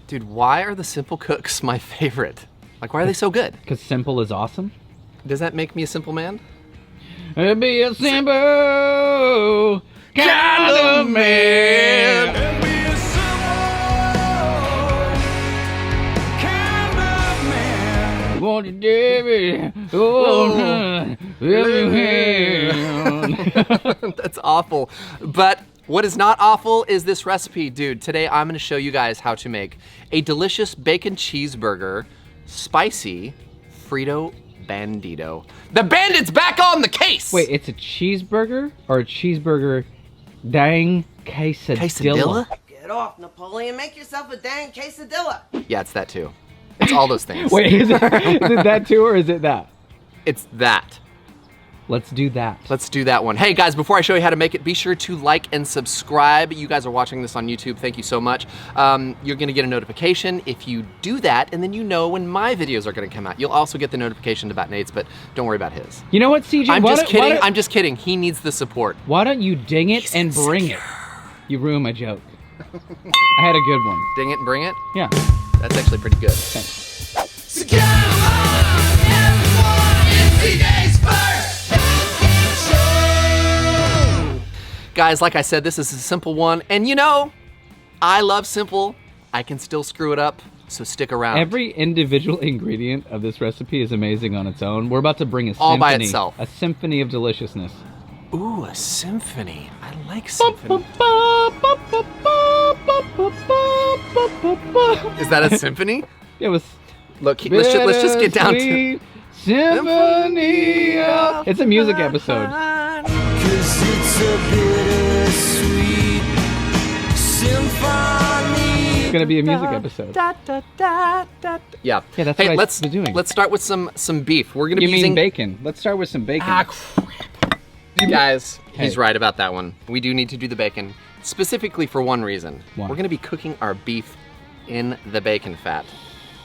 Dude, why are the Simple Cooks my favorite? Like, why are they so good? Because simple is awesome. Does that make me a simple man? It'd be a simple kind of man. Want to do it? Oh, that's awful. But what is not awful is this recipe, dude. Today I'm gonna show you guys how to make a delicious bacon cheeseburger, spicy Frito Bandito. The bandit's back on the case! Wait, it's a cheeseburger or a cheeseburger dang quesadilla? Quesadilla? Get off, Napoleon. Make yourself a dang quesadilla. Yeah, it's that too. It's all those things. Wait, is it that too or is it that? It's that. Let's do that. Let's do that one. Hey guys, before I show you how to make it, be sure to like and subscribe. You guys are watching this on YouTube, thank you so much. You're gonna get a notification if you do that, and then you know when my videos are gonna come out. You'll also get the notification about Nate's, but don't worry about his. You know what, CJ? I'm just kidding. He needs the support. Why don't you ding it and bring it? You ruined my joke. I had a good one. Ding it and bring it? Yeah. That's actually pretty good. Thanks. So come on, everyone, it's CJ's first. Guys, like I said, this is a simple one, and you know, I love simple. I can still screw it up, so stick around. Every individual ingredient of this recipe is amazing on its own. We're about to bring a all symphony, by itself. a symphony of deliciousness. Ooh, a symphony. I like symphony. Is that a symphony? It was. Look, let's just get down to symphony. It's a music episode. 'Cause it's a bittersweet symphony. It's gonna be a music episode. Yeah. Yeah, that's hey, what let's I'm doing. Let's start with some beef. We're gonna You be mean using bacon? Let's start with some bacon. Ah, crap. You guys, he's Hey. right about that one. We do need to do the bacon, specifically for one reason. Why? We're gonna be cooking our beef in the bacon fat.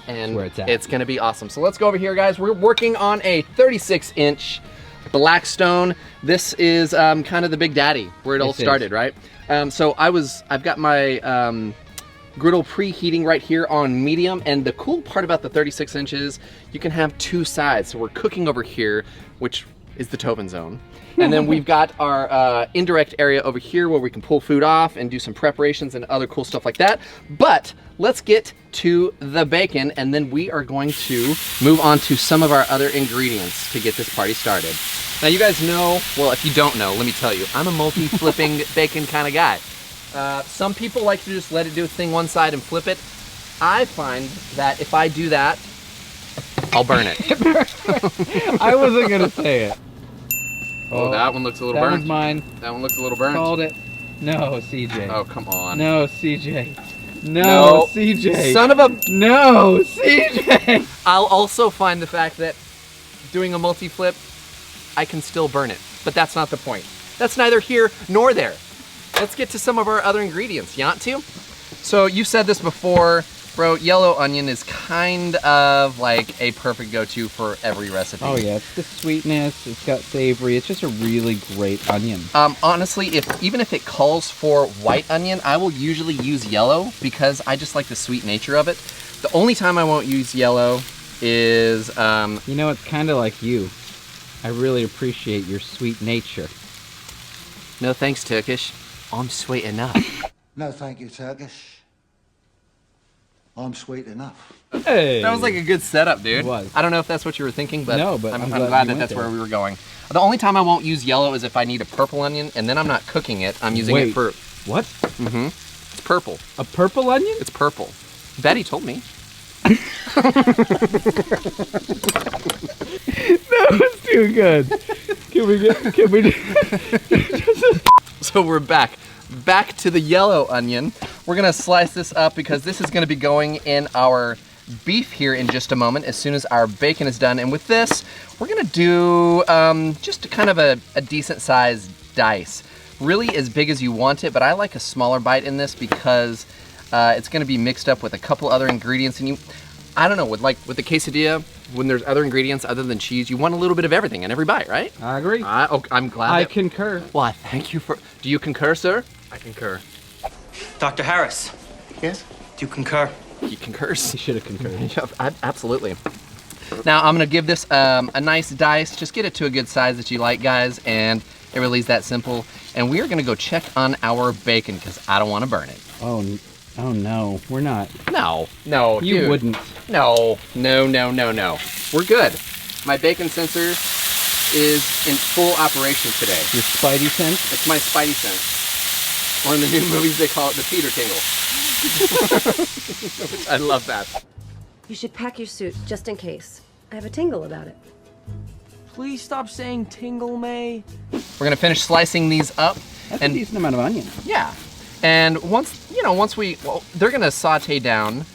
And where it's at. It's gonna be awesome. So let's go over here, guys. We're working on a 36-inch Blackstone. This is kind of the big daddy, where it all started, right? So I've got my griddle preheating right here on medium, and the cool part about the 36 inches, you can have two sides. So we're cooking over here, which is the Tobin zone. And then we've got our indirect area over here where we can pull food off and do some preparations and other cool stuff like that. But let's get to the bacon, and then we are going to move on to some of our other ingredients to get this party started. Now you guys know, well, if you don't know, let me tell you, I'm a multi-flipping bacon kind of guy. Some people like to just let it do its thing one side and flip it. I find that if I do that, I'll burn it. I wasn't gonna say it. Oh, that one looks a little That burnt. was mine. That one looks a little burnt. Called it. No, CJ. Oh, come on. No, CJ. No, No. CJ. Son of a... No, CJ. I'll also find the fact that doing a multi-flip, I can still burn it. But that's not the point. That's neither here nor there. Let's get to some of our other ingredients. You want to? So you said this before, bro, yellow onion is kind of like a perfect go-to for every recipe. Oh yeah, it's the sweetness, it's got savory, it's just a really great onion. Honestly, even if it calls for white onion, I will usually use yellow because I just like the sweet nature of it. The only time I won't use yellow is... You know, it's kind of like you. I really appreciate your sweet nature. No thanks, Turkish. I'm sweet enough. No, thank you, Turkish. I'm sweet enough. Hey! That was like a good setup, dude. It was. I don't know if that's what you were thinking, but, No, but I'm I'm glad glad that you that's went where there. we were going. The only time I won't use yellow is if I need a purple onion, and then I'm not cooking it. I'm using it Wait. for... What? It's purple. A purple onion? It's purple. Betty told me. That was too good. Can we So we're back to the yellow onion. We're gonna slice this up because this is gonna be going in our beef here in just a moment as soon as our bacon is done. And with this, we're gonna do just kind of a decent sized dice. Really as big as you want it, but I like a smaller bite in this because it's gonna be mixed up with a couple other ingredients. And I don't know, with the quesadilla, when there's other ingredients other than cheese, you want a little bit of everything in every bite, right? I agree. I'm glad. I concur. Well, thank you for... Do you concur, sir? I concur. Dr. Harris, Yes? do you concur? He concurs. He should have concurred. Yeah, absolutely. Now I'm gonna give this a nice dice. Just get it to a good size that you like, guys, and it really is that simple. And we are gonna go check on our bacon because I don't want to burn it. Oh no, we're not. No, You dude. wouldn't. No. We're good. My bacon sensor is in full operation today. Your spidey sense? It's my spidey sense. Or in the new movies, they call it the Peter Tingle. I love that. You should pack your suit just in case. I have a tingle about it. Please stop saying tingle, May. We're gonna finish slicing these up. That's and a decent amount of onion. yeah, and once they're gonna saute down.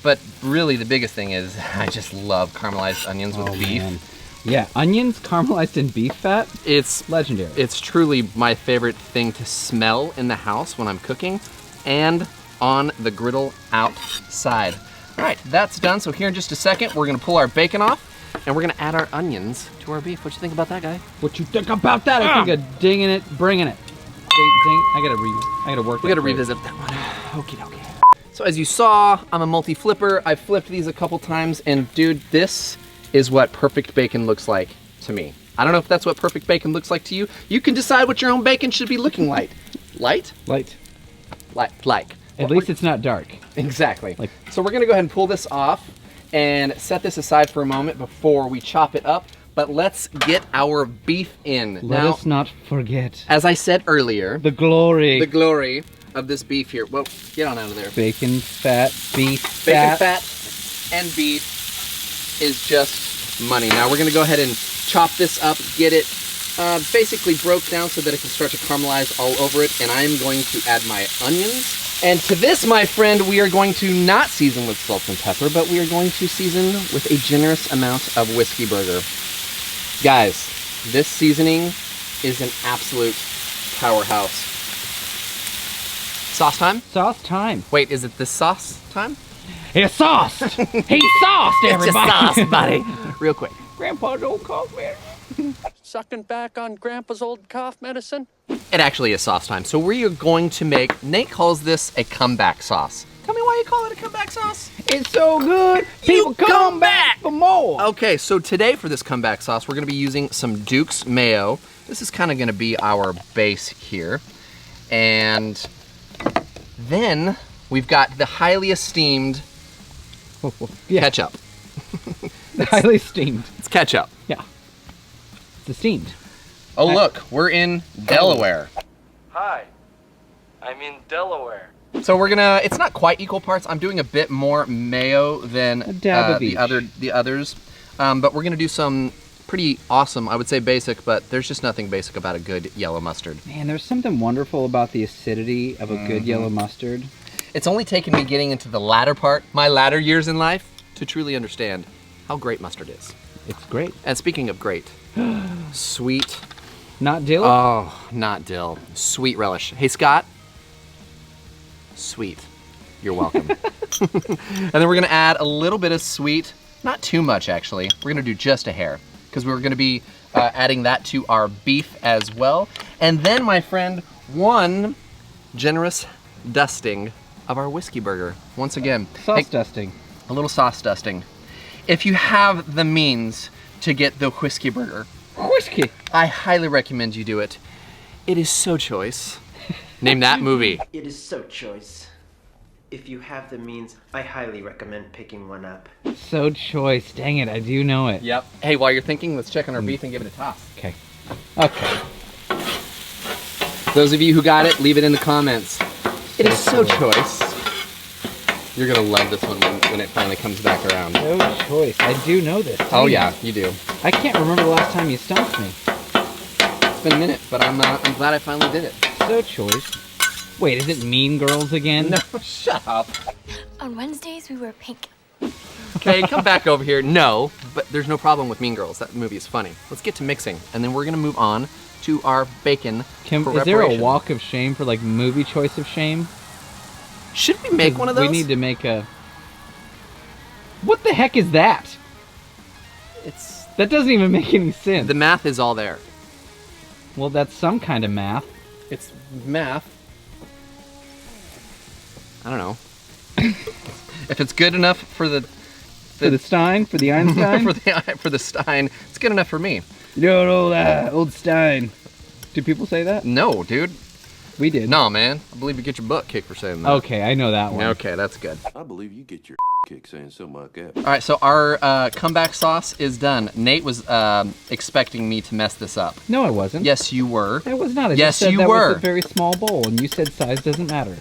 But really the biggest thing is I just love caramelized onions with beef. Man. Yeah, onions caramelized in beef fat. It's Legendary. It's truly my favorite thing to smell in the house when I'm cooking and on the griddle outside. All right, that's done. So here in just a second, we're gonna pull our bacon off and we're gonna add our onions to our beef. What you think about that, guy? What you think about that? I think of dinging it, bringing it. Ding. I gotta work. We gotta revisit that one. Okie dokie. So as you saw, I'm a multi-flipper. I've flipped these a couple times, and dude, this is what perfect bacon looks like to me. I don't know if that's what perfect bacon looks like to you. You can decide what your own bacon should be looking like. Light? Light. Like. At least it's not dark. Exactly. Like. So we're gonna go ahead and pull this off and set this aside for a moment before we chop it up. But let's get our beef in. Let us not forget as I said earlier, the glory. the glory of this beef here. Well, get on out of there. Bacon, fat, beef, Bacon, fat. fat, and beef is just money. Now we're gonna go ahead and chop this up, get it basically broke down so that it can start to caramelize all over it. And I'm going to add my onions. And to this, my friend, we are going to not season with salt and pepper, but we are going to season with a generous amount of whiskey burger. Guys, this seasoning is an absolute powerhouse. Sauce time? Sauce time. Wait, is it the sauce time? It's sauced. He's sauced, everybody. buddy. Real quick. Grandpa's old cough medicine. Sucking back on Grandpa's old cough medicine? It actually is sauce time. So we are going to make, Nate calls this a comeback sauce. Tell me why you call it a comeback sauce. It's so good. People come back for more. Okay, so today for this comeback sauce, we're gonna be using some Duke's mayo. This is kind of gonna be our base here. And then we've got the highly esteemed ketchup. Highly steamed. It's ketchup. Yeah. It's esteemed. Oh, look, we're in Delaware. Hi, I'm in Delaware. So we're gonna, it's not quite equal parts. I'm doing a bit more mayo than A dab of each. the others. But we're gonna do some pretty awesome, I would say basic, but there's just nothing basic about a good yellow mustard. Man, there's something wonderful about the acidity of a good yellow mustard. It's only taken me getting into the latter part, my latter years in life, to truly understand how great mustard is. It's great. And speaking of great, sweet, Not dill? oh, not dill, sweet relish. Hey, Scott. Sweet. You're welcome. And then we're gonna add a little bit of sweet, not too much actually. We're gonna do just a hair because we're gonna be adding that to our beef as well. And then, my friend, one generous dusting of our whiskey burger. Once again, Sauce dusting. a little sauce dusting. If you have the means to get the whiskey burger, Whiskey. I highly recommend you do it. It is so choice. Name that movie. It is so choice. If you have the means, I highly recommend picking one up. So choice. Dang it, I do know it. Yep. Hey, while you're thinking, let's check on our beef and give it a toss. Okay. Okay. Those of you who got it, leave it in the comments. It is so choice. You're gonna love this one when it finally comes back around. So choice. I do know this. Oh Dang yeah, it. you do. I can't remember the last time you stumped me. It's been a minute, but I'm glad I finally did it. So choice. Wait, is it Mean Girls again? No, shut up. On Wednesdays, we wear pink. Okay, come back over here. No, but there's no problem with Mean Girls. That movie is funny. Let's get to mixing, and then we're gonna move on to our bacon. Is there a preparation. walk of shame for like movie choice of shame? Should we make one of those? We need to make a... What the heck is that? It's That doesn't even make any sense. the math is all there. Well, that's some kind of math. It's math. I don't know. If it's good enough for the For the Stein? For the Einstein? for the Stein, it's good enough for me. You know, old Stein. Do people say that? No, dude. We did. No, man. I believe you get your butt kicked for saying that. Okay, I know that one. Okay, that's good. I believe you get your kick saying something like that. All right, so our comeback sauce is done. Nate was expecting me to mess this up. No, I wasn't. Yes, you were. I was not. I Yes, just said you that were. was a very small bowl, and you said size doesn't matter.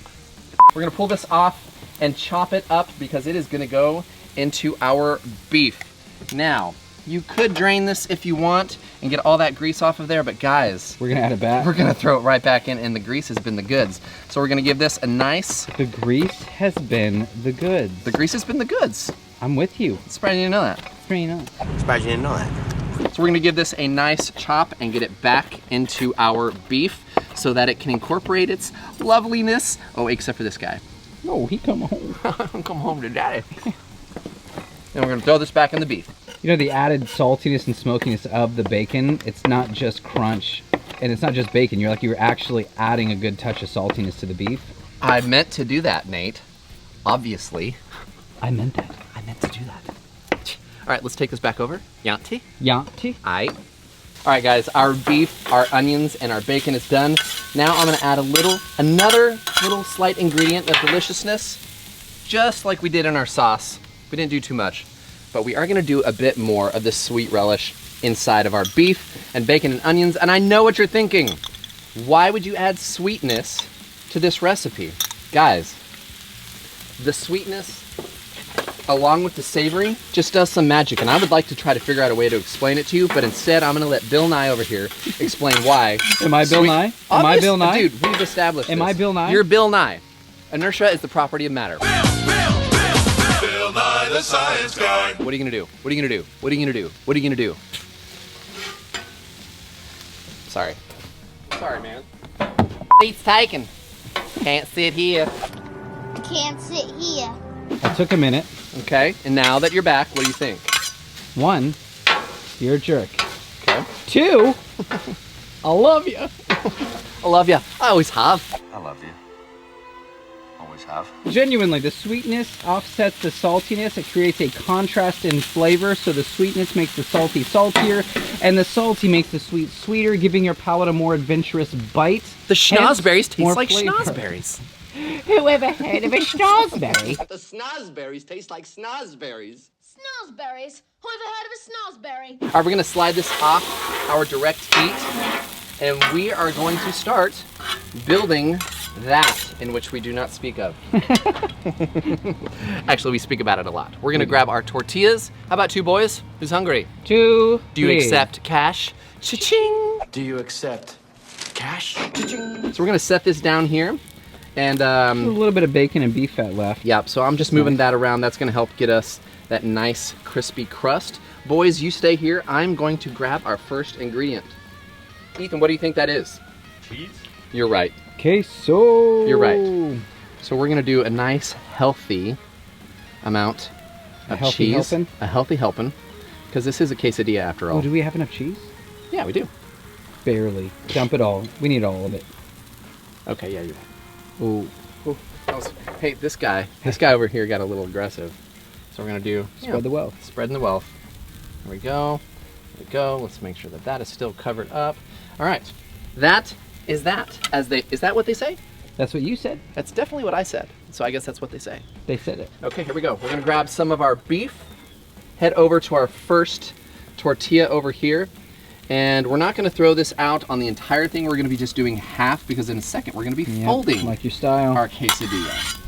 We're gonna pull this off and chop it up because it is gonna go into our beef. Now, you could drain this if you want and get all that grease off of there, but guys, We're gonna add it back. we're gonna throw it right back in, and the grease has been the goods. So we're gonna give this a nice, The grease has been the goods. the grease has been the goods. I'm with you. Surprised you didn't know that. Straight up. Surprised you didn't know that. So we're gonna give this a nice chop and get it back into our beef so that it can incorporate its loveliness. Oh, except for this guy. No, he come home. Come home to daddy. And we're gonna throw this back in the beef. You know, the added saltiness and smokiness of the bacon, it's not just crunch, and it's not just bacon. You're actually adding a good touch of saltiness to the beef. I meant to do that, Nate. Obviously. I meant that. I meant to do that. All right, let's take this back over. Yanti. Yanti. Aight. All right, guys, our beef, our onions, and our bacon is done. Now I'm gonna add another little slight ingredient of deliciousness, just like we did in our sauce. We didn't do too much, but we are gonna do a bit more of this sweet relish inside of our beef and bacon and onions. And I know what you're thinking. Why would you add sweetness to this recipe? Guys, the sweetness along with the savory just does some magic, and I would like to try to figure out a way to explain it to you, but instead I'm gonna let Bill Nye over here explain why. Am I Bill Nye? Am I Bill Nye? Dude, we've established Am this. I Bill Nye? You're Bill Nye. Inertia is the property of matter. Bill Nye the Science Guy. What are you gonna do? What are you gonna do? What are you gonna do? What are you gonna do? Sorry. Sorry, man. Seat's taken. Can't sit here. Can't sit here. It took a minute. Okay, and now that you're back, what do you think? 1, you're a jerk. Okay. 2, I love you. I love you. I always have. I love you. Always have. Genuinely, the sweetness offsets the saltiness. It creates a contrast in flavor, so the sweetness makes the salty saltier, and the salty makes the sweet sweeter, giving your palate a more adventurous bite. The schnozberries more taste like flavor. schnozberries. Whoever heard of a schnozberry? The snozberries taste like snozberries. Snozberries. Who ever heard of a snozberry? All right, we're gonna slide this off our direct heat, and we are going to start building that in which we do not speak of. Actually, we speak about it a lot. We're gonna grab our tortillas. How about 2 boys? Who's hungry? 2, Do you accept cash? Cha-ching! Do you accept cash? Cha-ching. So we're gonna set this down here, and A little bit of bacon and beef fat left. yep, so I'm just moving that around. That's gonna help get us that nice crispy crust. Boys, you stay here. I'm going to grab our first ingredient. Ethan, what do you think that is? Cheese? You're right. Queso. You're right. So we're gonna do a nice healthy amount of healthy cheese. helping? A healthy helping. Because this is a quesadilla after all. Oh, do we have enough cheese? Yeah, we do. Barely. Dump it all. We need all of it. Okay, yeah, you're right. Ooh. Hey, this guy over here got a little aggressive. So we're gonna do Spread the wealth. Spreading the wealth. There we go. There we go. Let's make sure that that is still covered up. All right. That is that. Is that what they say? That's what you said. That's definitely what I said. So I guess that's what they say. They said it. Okay, here we go. We're gonna grab some of our beef, head over to our first tortilla over here, and we're not gonna throw this out on the entire thing. We're gonna be just doing half because in a second we're gonna be folding like your style. our quesadilla.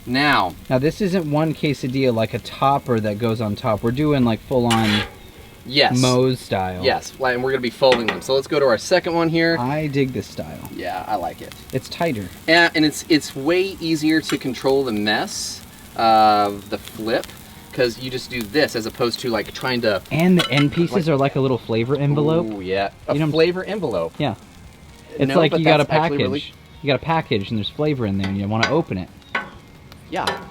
Now this isn't one quesadilla like a topper that goes on top. We're doing like full on yes. Moe's style. Yes, and we're gonna be folding them. So let's go to our second one here. I dig this style. Yeah, I like it. It's tighter. And it's way easier to control the mess of the flip because you just do this as opposed to like trying to. And the end pieces are like a little flavor envelope. Oh yeah, a You know, flavor envelope. Yeah. It's No, like but you got a that's actually package. really- You got a package and there's flavor in there and you want to open it. Yeah.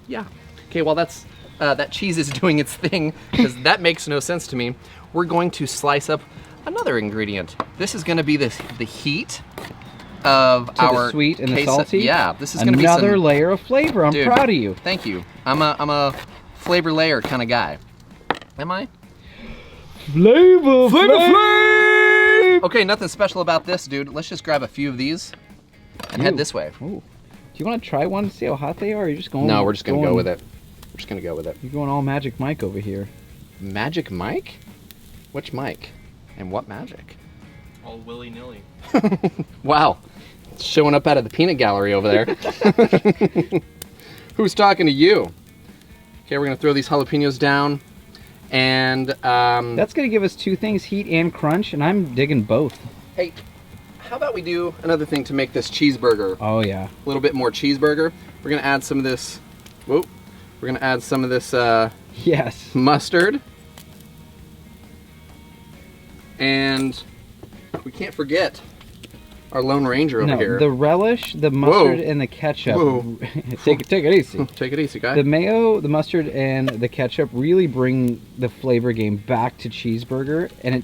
Yeah. Okay, well that's that cheese is doing its thing because that makes no sense to me. We're going to slice up another ingredient. This is going to be the heat of to our the sweet and the salty. Yeah, this is gonna be another layer of flavor. I'm Dude, proud of you. Thank you. I'm a flavor layer kind of guy. Am I? Flavor. Okay, nothing special about this, dude. Let's just grab a few of these and head this way. Ooh. Do you want to try one to see how hot they are? Or are you just going? No, we're just gonna go with it. We're just gonna go with it. You're going all Magic Mike over here. Magic Mike? Which Mike? And what magic? All willy-nilly. Wow. Showing up out of the peanut gallery over there. Who's talking to you? Okay, we're gonna throw these jalapenos down. And that's gonna give us two things, heat and crunch, and I'm digging both. Hey, how about we do another thing to make this cheeseburger? Oh yeah. A little bit more cheeseburger. We're gonna add some of this, whoop. We're gonna add some of this yes, mustard. And we can't forget our Lone Ranger over here. The relish, the mustard, and the ketchup. take it easy. Take it easy, guy. The mayo, the mustard, and the ketchup really bring the flavor game back to cheeseburger, and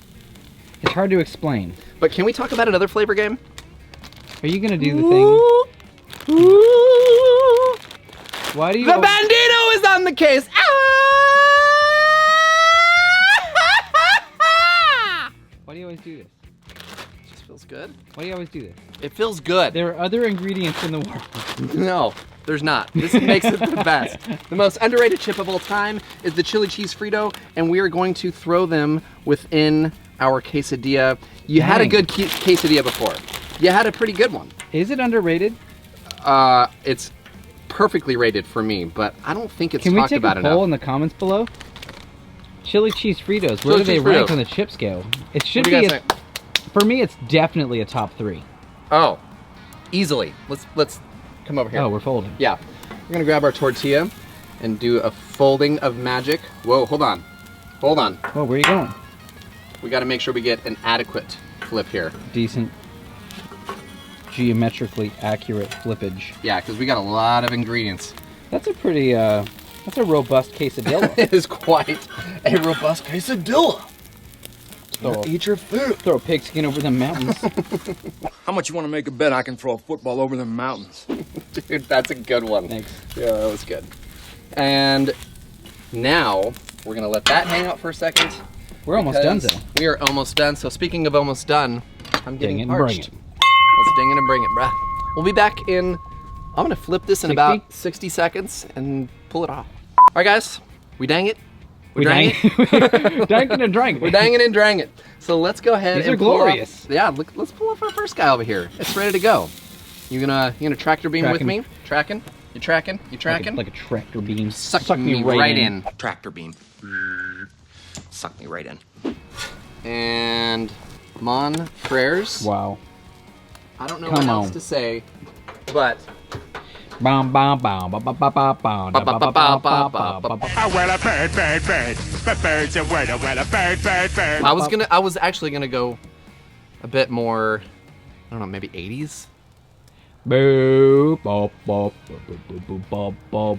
it's hard to explain. But can we talk about another flavor game? Are you gonna do the thing? Why do you? The Bandito is on the case. Why do you always do this? It just feels good. Why do you always do this? It feels good. There are other ingredients in the world. No, there's not. This makes it the best. The most underrated chip of all time is the chili cheese Frito, and we are going to throw them within our quesadilla. You had a good quesadilla before. You had a pretty good one. Is it underrated? It's perfectly rated for me, but I don't think it's talked about enough. Can we take a poll in the comments below? Chili cheese Fritos, where do they rank on the chip scale? It should be, for me, it's definitely a top 3. Oh, easily. Let's come over here. Oh, we're folding. Yeah. We're gonna grab our tortilla and do a folding of magic. Whoa, hold on. Hold on. Oh, where are you going? We gotta make sure we get an adequate flip here. Decent, geometrically accurate flippage. Yeah, because we got a lot of ingredients. That's a pretty, that's a robust quesadilla. It is quite a robust quesadilla. Eat your food. Throw a pigskin over the mountains. How much you want to make a bet I can throw a football over the mountains? Dude, that's a good one. Thanks. Yeah, that was good. And now we're gonna let that hang out for a second. We're almost done, though. We are almost done. So speaking of almost done, I'm getting Ding it and parched. bring it. Let's ding it and bring it, bruh. We'll be back in. I'm gonna flip this in 60? about 60 seconds and pull it off. All right, guys, we dang it. We dang it. Dankin' and drank it. We're danging and drang it. So let's go ahead. These and are glorious. Pull off, yeah, let's pull off our first guy over here. It's ready to go. You gonna tractor beam with me? Tracking? You tracking? You tracking? Like a tractor beam. Suck me right in. Tractor beam. Suck me right in. And mon prayers. Wow. I don't know what else to say, but Bom, bom, bom, bom, bom, bom, bom, bom, bom, bom, bom, bom, bom. Well, a bird, bird, bird. But birds are well, a bird, bird, bird. I was actually gonna go a bit more, I don't know, maybe 80s. Boop, bop, bop, boop, boop, boop, bop, bop.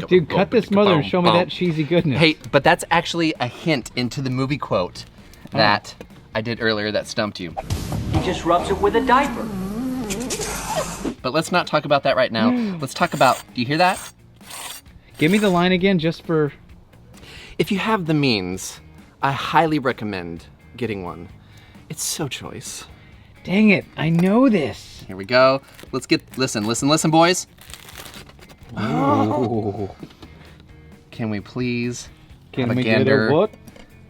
Dude, cut this mother and show me that cheesy goodness. Hey, but that's actually a hint into the movie quote that I did earlier that stumped you. He just rubs it with a diaper. But let's not talk about that right now. Let's talk about, do you hear that? Give me the line again just for... If you have the means, I highly recommend getting one. It's so choice. Dang it, I know this. Here we go. Let's get, listen, boys. Oh. Can we please Can have we a gander get a what?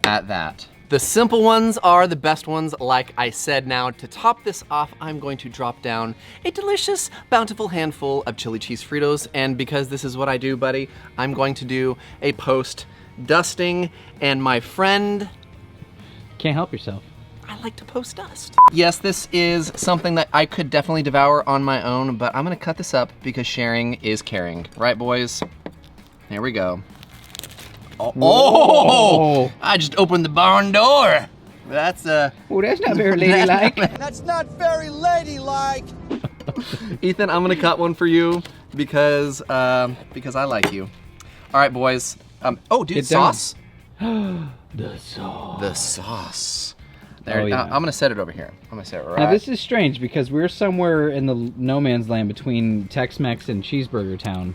at that? The simple ones are the best ones, like I said. Now, to top this off, I'm going to drop down a delicious, bountiful handful of chili cheese Fritos, and because this is what I do, buddy, I'm going to do a post dusting, and my friend... Can't help yourself. I like to post dust. Yes, this is something that I could definitely devour on my own, but I'm gonna cut this up because sharing is caring. Right, boys? Here we go. Oh! I just opened the barn door. That's Oh, that's not very ladylike. That's not very ladylike. Ethan, I'm gonna cut one for you because I like you. All right, boys. Oh, dude, Get down. sauce. The sauce. The sauce. There. Oh, yeah. I'm gonna set it over here. I'm gonna set it right. Now this is strange because we're somewhere in the no man's land between Tex-Mex and Cheeseburger Town.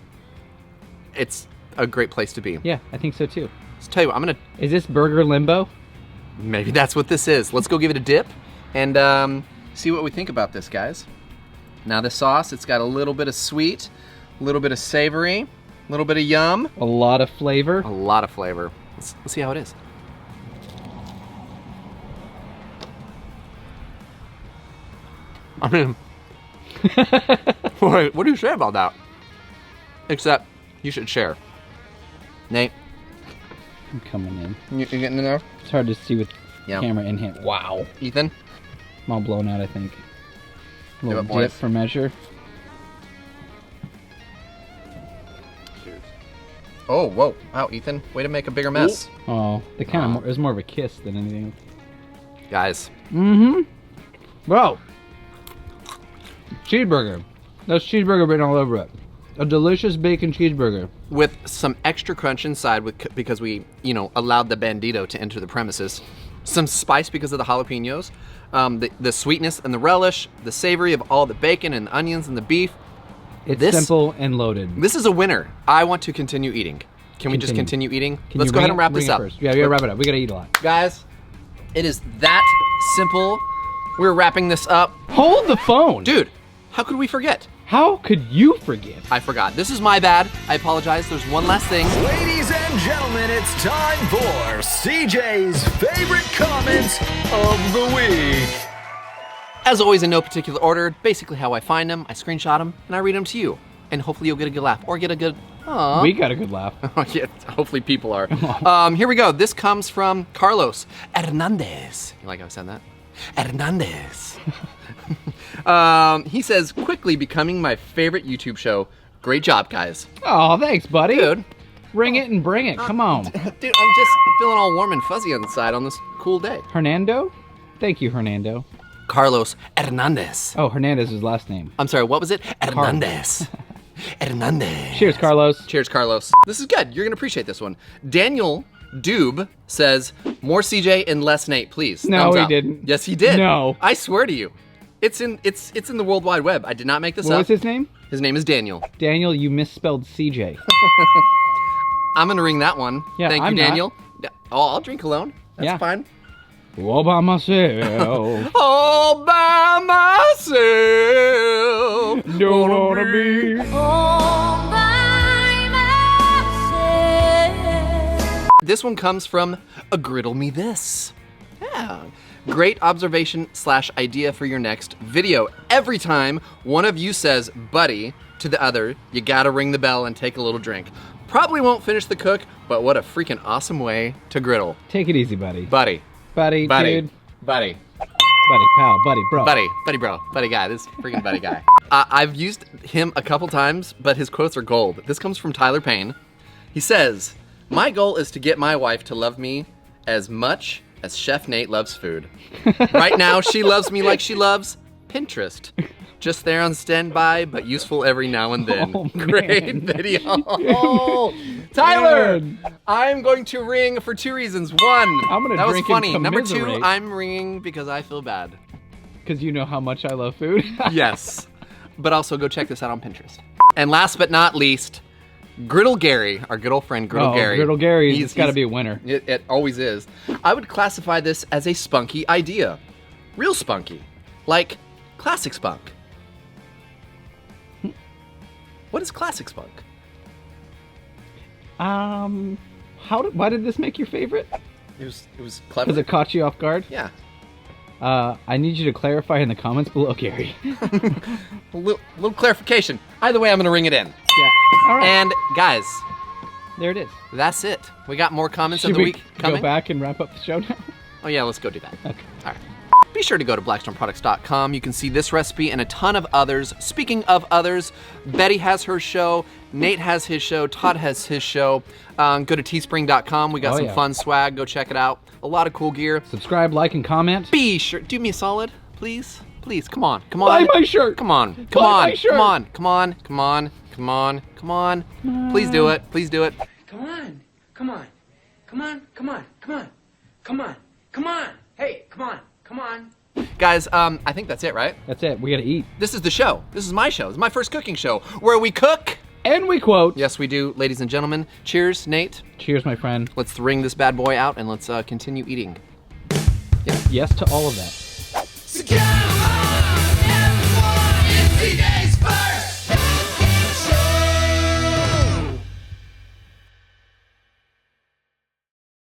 It's a great place to be. Yeah, I think so too. Let's tell you what. I'm gonna. Is this burger limbo? Maybe that's what this is. Let's go give it a dip and see what we think about this, guys. Now the sauce, it's got a little bit of sweet, a little bit of savory, a little bit of yum. A lot of flavor. A lot of flavor. Let's see how it is. I mean, what do you say about that? Except, you should share. Nate? I'm coming in. You getting in there? It's hard to see with Yeah. camera in hand. Wow. Ethan? I'm all blown out, I think. A little Give it, dip boys. for measure. Oh, whoa. Wow, Ethan. Way to make a bigger mess. Oh, the kind of more, it was more of a kiss than anything. Guys. Mm-hmm. Bro. Cheeseburger. That's cheeseburger written all over it. A delicious bacon cheeseburger. With some extra crunch inside because we, allowed the bandito to enter the premises. Some spice because of the jalapenos. The sweetness and the relish. The savory of all the bacon and the onions and the beef. It's simple and loaded. This is a winner. I want to continue eating. Can we just continue eating? Let's go ahead and wrap this up. First. Yeah, we gotta wrap it up. We gotta eat a lot. Guys, it is that simple. We're wrapping this up. Hold the phone. Dude, how could we forget? How could you forget? I forgot. This is my bad. I apologize. There's one last thing. Ladies and gentlemen, it's time for CJ's favorite comments of the week. As always, in no particular order, basically how I find them, I screenshot them, and I read them to you. And hopefully you'll get a good laugh, or get a good, aww. We got a good laugh. Yeah, hopefully people are. Here we go. This comes from Carlos Hernandez. You like how I said that? Hernandez. He says, quickly becoming my favorite YouTube show. Great job, guys. Oh, thanks, buddy. Dude. Ring it and bring it. Come on. Dude, I'm just feeling all warm and fuzzy inside on this cool day. Hernando? Thank you, Hernando. Carlos Hernandez. Oh, Hernandez is his last name. I'm sorry, what was it? Hernandez. Hernandez. Cheers, Carlos. Cheers, Carlos. This is good. You're going to appreciate this one. Daniel Doob says, more CJ and less Nate, please. No, Thumbs he up. didn't. Yes, he did. No. I swear to you. It's in the World Wide Web. I did not make this up. What was his name? His name is Daniel. Daniel, you misspelled CJ. I'm going to ring that one. Yeah, Thank you, I'm not. Daniel. Oh, I'll drink alone. That's fine. All by myself. All by myself. Don't wanna be all by myself. This one comes from a Griddle Me This. Yeah. Great observation / idea for your next video. Every time one of you says buddy to the other, you gotta ring the bell and take a little drink. Probably won't finish the cook, but what a freaking awesome way to griddle. Take it easy, buddy. Buddy. Buddy, dude. Buddy. Buddy, pal, buddy, bro. Buddy bro, buddy guy, this freaking buddy guy. I've used him a couple times, but his quotes are gold. This comes from Tyler Payne. He says, my goal is to get my wife to love me as much as Chef Nate loves food. Right now, she loves me like she loves Pinterest. Just there on standby, but useful every now and then. Oh, Great video. Oh, Tyler, I'm going to ring for 2 reasons. One, I'm gonna that was drink and funny. Number 2, commiserate. I'm ringing because I feel bad. Because you know how much I love food. Yes, but also go check this out on Pinterest. And last but not least, Griddle Gary, our good old friend Griddle Gary. Griddle Gary, he's got to be a winner. It always is. I would classify this as a spunky idea. Real spunky. Like classic spunk. What is classic spunk? Why did this make your favorite? It was clever. Because it caught you off guard? Yeah. I need you to clarify in the comments below, Gary. A little clarification. Either way, I'm gonna ring it in. Yeah. All right. And guys, there it is. that's it. We got more comments Should of the we week coming. go back and wrap up the show now? Oh yeah, let's go do that. Okay. All right. Be sure to go to blackstoneproducts.com. You can see this recipe and a ton of others. Speaking of others, Betty has her show, Nate has his show, Todd has his show. Go to teespring.com. We got some fun swag. Go check it out. A lot of cool gear. Subscribe, like, and comment. Be sure. Do me a solid, please. Please, come on. Come Buy on. my shirt. Come on. Come Buy on. my shirt. Come on. Come on. Come on. Come on. Come on. Please do it. Please do it. Come on. Come on. Come on. Come on. Come on. Come on. Come on. Hey, come on. Come on. Guys, I think that's it, right? That's it. We gotta eat. This is the show. This is my show. This is my first cooking show where we cook. And we quote. Yes, we do, ladies and gentlemen. Cheers, Nate. Cheers, my friend. Let's wring this bad boy out and let's continue eating. Yes to all of that. So come on, everyone, it's the day.